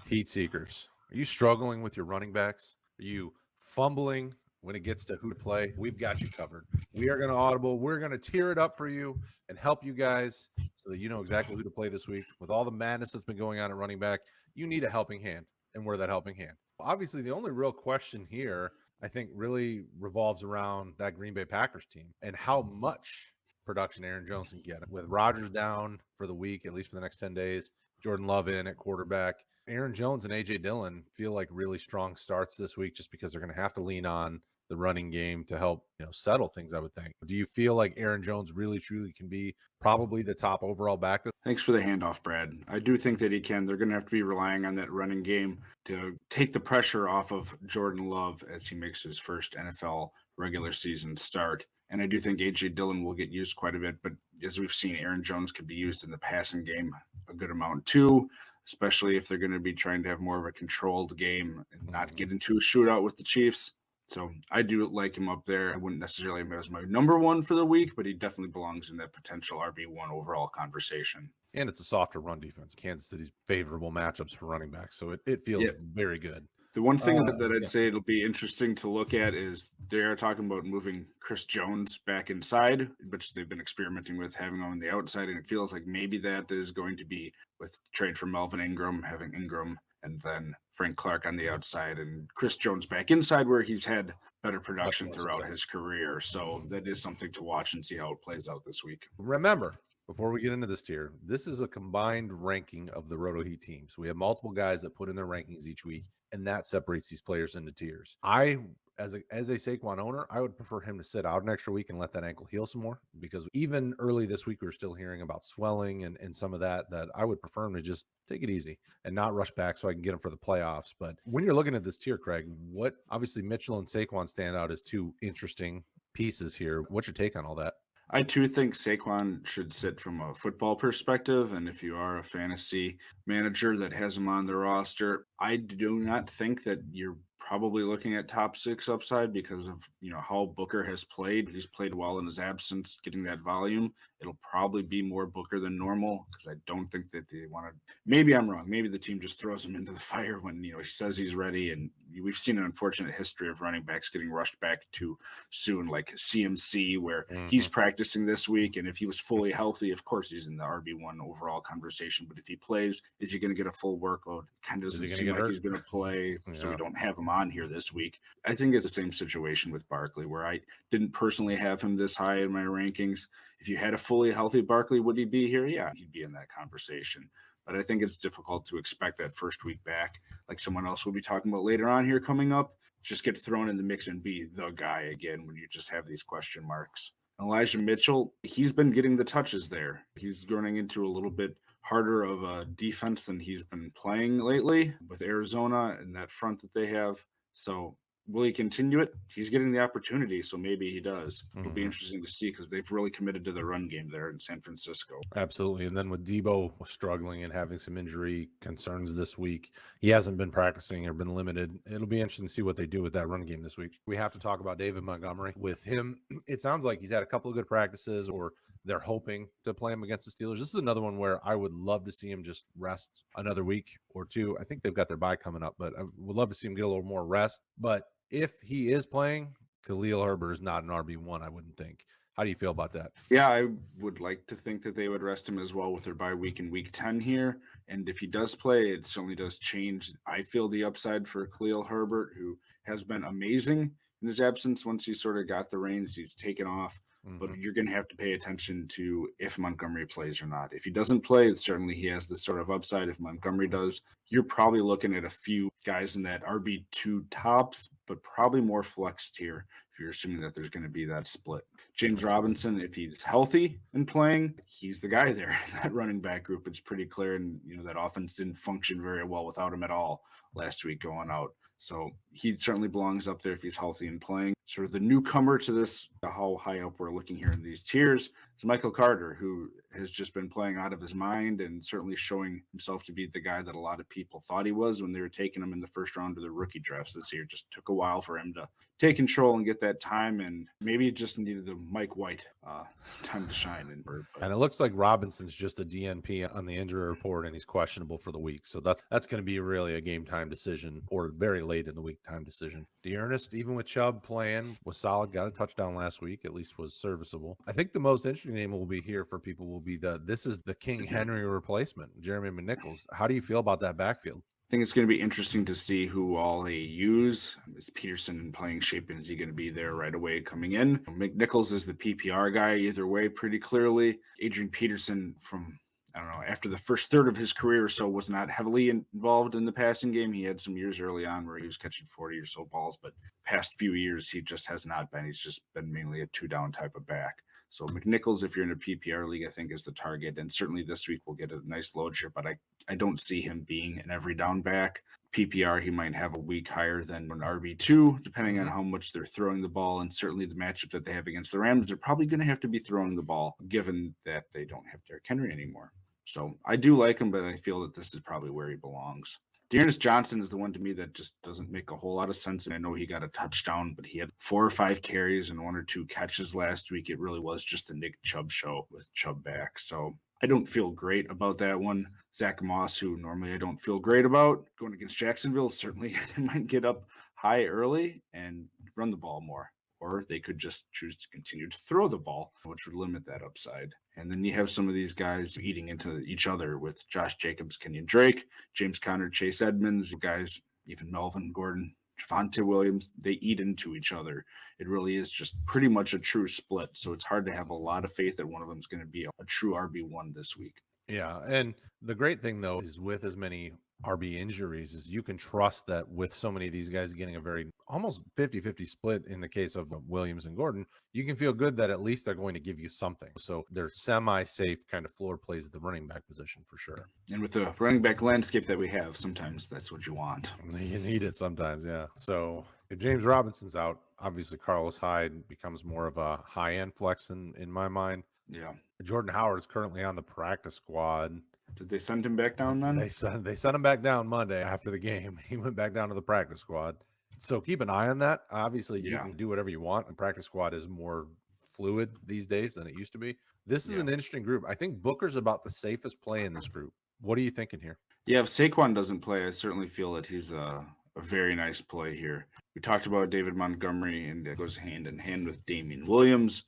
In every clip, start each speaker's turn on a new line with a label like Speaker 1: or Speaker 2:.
Speaker 1: Heat seekers, are you struggling with your running backs? Are you fumbling when it gets to who to play? We've got you covered. We are going to audible. We're going to tear it up for you and help you guys so that you know exactly who to play this week. With all the madness that's been going on at running back, you need a helping hand, and we're that helping hand. Obviously, the only real question here, I think, really revolves around that Green Bay Packers team and how much production Aaron Jones can get. With Rodgers down for the week, at least for the next 10 days, Jordan Love in at quarterback, Aaron Jones and A.J. Dillon feel like really strong starts this week just because they're going to have to lean on the running game to help, settle things, I would think. Do you feel like Aaron Jones really, truly can be probably the top overall back?
Speaker 2: Thanks for the handoff, Brad. I do think that he can. They're going to have to be relying on that running game to take the pressure off of Jordan Love as he makes his first NFL regular season start. And I do think A.J. Dillon will get used quite a bit, but as we've seen, Aaron Jones could be used in the passing game a good amount too, especially if they're going to be trying to have more of a controlled game and not get into a shootout with the Chiefs. So I do like him up there. I wouldn't necessarily have him as my number one for the week, but he definitely belongs in that potential RB1 overall conversation.
Speaker 1: And it's a softer run defense. Kansas City's favorable matchups for running backs, so it feels very good.
Speaker 2: The one thing that I'd say it'll be interesting to look at is they are talking about moving Chris Jones back inside, which they've been experimenting with having him on the outside, and it feels like maybe that is going to be with trade for Melvin Ingram, having Ingram and then Frank Clark on the outside and Chris Jones back inside where he's had better production throughout his career. So that is something to watch and see how it plays out this week.
Speaker 1: Remember, before we get into this tier, this is a combined ranking of the Roto Heat teams. We have multiple guys that put in their rankings each week, and that separates these players into tiers. As a Saquon owner, I would prefer him to sit out an extra week and let that ankle heal some more, because even early this week, we were still hearing about swelling and some of that I would prefer him to just take it easy and not rush back so I can get him for the playoffs. But when you're looking at this tier, Kraig, obviously Mitchell and Saquon stand out as two interesting pieces here. What's your take on all that?
Speaker 2: I too think Saquon should sit from a football perspective. And if you are a fantasy manager that has him on the roster, I do not think that you're probably looking at top 6 upside because of, how Booker has played. He's played well in his absence, getting that volume. It'll probably be more Booker than normal because I don't think that they want to. Maybe I'm wrong. Maybe the team just throws him into the fire when, he says he's ready. And we've seen an unfortunate history of running backs getting rushed back too soon, like CMC, where he's practicing this week. And if he was fully healthy, of course, he's in the RB1 overall conversation. But if he plays, is he going to get a full workload? Kind of doesn't seem like he's going to play. Yeah. So we don't have him on here this week. I think it's the same situation with Barkley, where I didn't personally have him this high in my rankings. If you had a fully healthy Barkley, would he be here? Yeah, he'd be in that conversation. But I think it's difficult to expect that first week back, like someone else will be talking about later on here coming up, just get thrown in the mix and be the guy again when you just have these question marks. Elijah Mitchell, he's been getting the touches there. He's running into a little bit harder of a defense than he's been playing lately with Arizona and that front that they have. So will he continue it? He's getting the opportunity, so maybe he does. It'll be interesting to see because they've really committed to the run game there in San Francisco.
Speaker 1: Absolutely. And then with Debo struggling and having some injury concerns this week, he hasn't been practicing or been limited. It'll be interesting to see what they do with that run game this week. We have to talk about David Montgomery. With him, it sounds like he's had a couple of good practices, or they're hoping to play him against the Steelers. This is another one where I would love to see him just rest another week or two. I think they've got their bye coming up, but I would love to see him get a little more rest. But if he is playing, Khalil Herbert is not an RB1, I wouldn't think. How do you feel about that?
Speaker 2: Yeah, I would like to think that they would rest him as well with their bye week in week 10 here. And if he does play, it certainly does change, I feel, the upside for Khalil Herbert, who has been amazing in his absence. Once he sort of got the reins, he's taken off. But you're going to have to pay attention to if Montgomery plays or not. If he doesn't play, certainly he has this sort of upside. If Montgomery does, you're probably looking at a few guys in that RB2 tops, but probably more flexed here if you're assuming that there's going to be that split. James Robinson, if he's healthy and playing, he's the guy there in that running back group. It's pretty clear, and that offense didn't function very well without him at all last week going out. So he certainly belongs up there if he's healthy and playing. Sort of the newcomer to this, how high up we're looking here in these tiers. is Michael Carter, who has just been playing out of his mind and certainly showing himself to be the guy that a lot of people thought he was when they were taking him in the first round of the rookie drafts this year. Just took a while for him to take control and get that time, and maybe he just needed the Mike White time to shine.
Speaker 1: And it looks like Robinson's just a DNP on the injury report, and he's questionable for the week. So that's going to be really a game time decision, or very late in the week time decision. D'Ernest, even with Chubb playing, was solid. Got a touchdown last week, at least was serviceable. I think the most interesting name will be here for people will be this is the King Henry replacement, Jeremy McNichols. How do you feel about that backfield?
Speaker 2: I think it's going to be interesting to see who all they use. Is Peterson in playing shape, and is he going to be there right away coming in? McNichols is the PPR guy either way, pretty clearly. Adrian Peterson, from I don't know, after the first third of his career or so, was not heavily involved in the passing game. He had some years early on where he was catching 40 or so balls, but past few years he just has not been. He's just been mainly a 2-down type of back. So McNichols, if you're in a PPR league, I think is the target. And certainly this week we'll get a nice load share, but I don't see him being an every down back. PPR, he might have a week higher than an RB2, depending on how much they're throwing the ball. And certainly the matchup that they have against the Rams, they're probably going to have to be throwing the ball, given that they don't have Derrick Henry anymore. So I do like him, but I feel that this is probably where he belongs. D'Ernest Johnson is the one to me that just doesn't make a whole lot of sense. And I know he got a touchdown, but he had 4 or 5 carries and 1 or 2 catches last week. It really was just the Nick Chubb show with Chubb back. So I don't feel great about that one. Zack Moss, who normally I don't feel great about, going against Jacksonville, certainly might get up high early and run the ball more. Or they could just choose to continue to throw the ball, which would limit that upside. And then you have some of these guys eating into each other with Josh Jacobs, Kenyan Drake, James Conner, Chase Edmonds, guys, even Melvin Gordon, Javonte Williams, they eat into each other. It really is just pretty much a true split. So it's hard to have a lot of faith that one of them is going to be a true RB1 this week.
Speaker 1: Yeah. And the great thing, though, is with as many RB injuries is you can trust that with so many of these guys getting a very almost 50-50 split in the case of Williams and Gordon, you can feel good that at least they're going to give you something. So they're semi-safe kind of floor plays at the running back position for sure.
Speaker 2: And with the running back landscape that we have, sometimes that's what you want.
Speaker 1: You need it sometimes, yeah. So if James Robinson's out, obviously Carlos Hyde becomes more of a high-end flex in my mind.
Speaker 2: Yeah.
Speaker 1: Jordan Howard is currently on the practice squad.
Speaker 2: Did they send him back down then?
Speaker 1: They sent him back down Monday after the game. He went back down to the practice squad. So keep an eye on that. Obviously, you can do whatever you want. The practice squad is more fluid these days than it used to be. This is an interesting group. I think Booker's about the safest play in this group. What are you thinking here?
Speaker 2: Yeah, if Saquon doesn't play, I certainly feel that he's a very nice play here. We talked about David Montgomery, and that goes hand in hand with Damien Williams.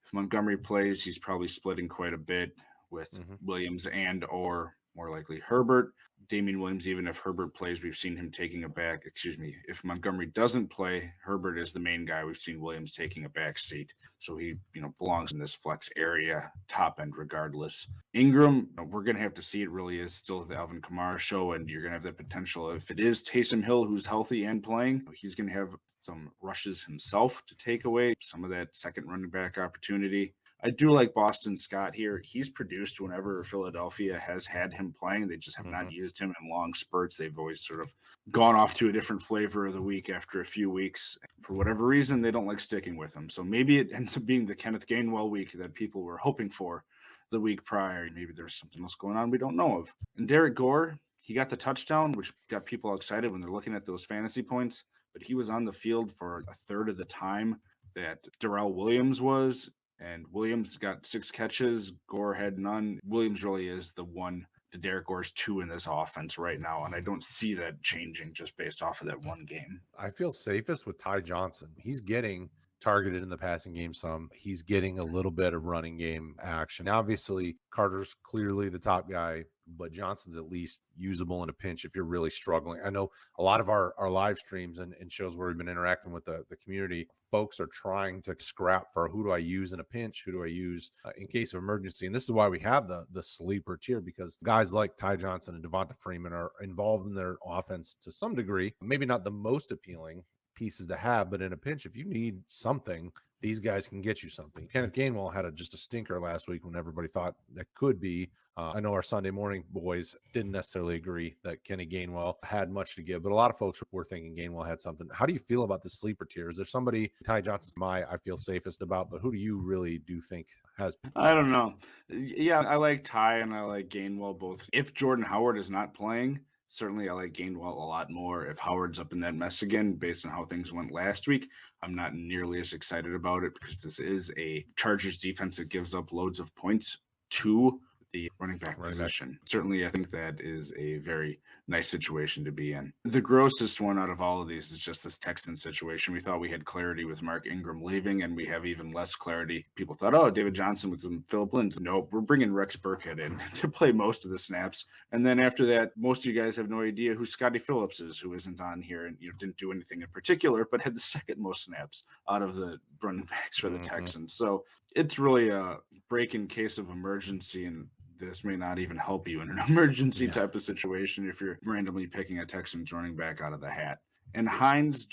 Speaker 2: If Montgomery plays, he's probably splitting quite a bit with Williams and or more likely Herbert. Damien Williams, even if Herbert plays, we've seen him taking a back. If Montgomery doesn't play, Herbert is the main guy. We've seen Williams taking a back seat. So he, belongs in this flex area, top end regardless. Ingram, we're going to have to see. It really is still the Alvin Kamara show, and you're going to have that potential. If it is Taysom Hill who's healthy and playing, he's going to have some rushes himself to take away some of that second running back opportunity. I do like Boston Scott here. He's produced whenever Philadelphia has had him playing. They just have not used him in long spurts. They've always sort of gone off to a different flavor of the week after a few weeks. For whatever reason, they don't like sticking with him. So maybe it ends up being the Kenneth Gainwell week that people were hoping for the week prior. Maybe there's something else going on we don't know of. And Derrick Gore, he got the touchdown, which got people excited when they're looking at those fantasy points. But he was on the field for a third of the time that Darrell Williams was. And Williams got 6 catches. Gore had none. Williams really is the one to Derrick Gore's 2 in this offense right now. And I don't see that changing just based off of that one game.
Speaker 1: I feel safest with Ty Johnson. He's getting targeted in the passing game some. He's getting a little bit of running game action. Obviously, Carter's clearly the top guy, but Johnson's at least usable in a pinch if you're really struggling. I know a lot of our live streams and shows where we've been interacting with the community, folks are trying to scrap for who do I use in a pinch, who do I use in case of emergency. And this is why we have the sleeper tier, because guys like Ty Johnson and Devonta Freeman are involved in their offense to some degree, maybe not the most appealing pieces to have, but in a pinch, if you need something, these guys can get you something. Kenneth Gainwell had just a stinker last week when everybody thought that could be. I know our Sunday morning boys didn't necessarily agree that Kenny Gainwell had much to give, but a lot of folks were thinking Gainwell had something. How do you feel about the sleeper tier? Is there somebody, Ty Johnson's I feel safest about, but who do you really do think has?
Speaker 2: I don't know. Yeah, I like Ty and I like Gainwell both. If Jordan Howard is not playing, certainly I like Gainwell a lot more. If Howard's up in that mess again, based on how things went last week, I'm not nearly as excited about it because this is a Chargers defense that gives up loads of points to the running back position. Certainly, I think that is a very nice situation to be in. The grossest one out of all of these is just this Texans situation. We thought we had clarity with Mark Ingram leaving, and we have even less clarity. People thought, oh, David Johnson with some Phillip Lindsay. Nope, we're bringing Rex Burkhead in to play most of the snaps. And then after that, most of you guys have no idea who Scotty Phillips is, who isn't on here and didn't do anything in particular, but had the second most snaps out of the running backs for the Texans. So it's really a break in case of emergency, and this may not even help you in an emergency type of situation if you're randomly picking a Texans running back out of the hat. And Hines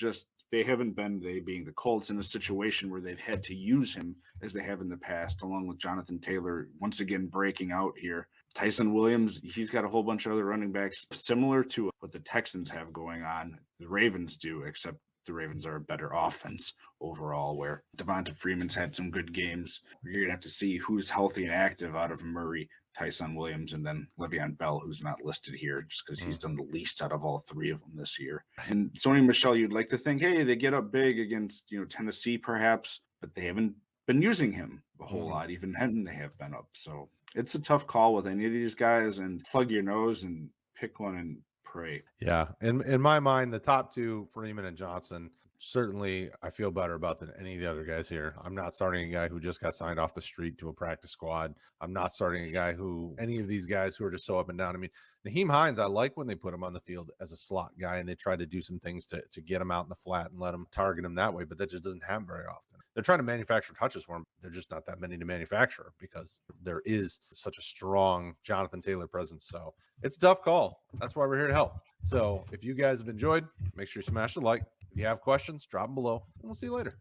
Speaker 2: they haven't been, they being the Colts, in a situation where they've had to use him as they have in the past, along with Jonathan Taylor once again breaking out here. Tyson Williams, he's got a whole bunch of other running backs similar to what the Texans have going on. The Ravens do, except the Ravens are a better offense overall, where Devonta Freeman's had some good games. You're going to have to see who's healthy and active out of Murray, Tyson Williams, and then Le'Veon Bell, who's not listed here just because he's done the least out of all three of them this year. And Sony Michel, you'd like to think, hey, they get up big against Tennessee perhaps, but they haven't been using him a whole lot, even when they have been up. So it's a tough call with any of these guys, and plug your nose and pick one and pray.
Speaker 1: Yeah. In my mind, the top two, Freeman and Johnson, certainly I feel better about than any of the other guys here. I'm not starting a guy who just got signed off the street to a practice squad. I'm not starting a guy any of these guys who are just so up and down. I mean, Nyheim Hines, I like when they put him on the field as a slot guy and they try to do some things to get him out in the flat and let him target him that way, but that just doesn't happen very often. They're trying to manufacture touches for him. They're just not that many to manufacture because there is such a strong Jonathan Taylor presence. So it's a tough call. That's why we're here to help. So if you guys have enjoyed, make sure you smash the like. If you have questions, drop them below, and we'll see you later.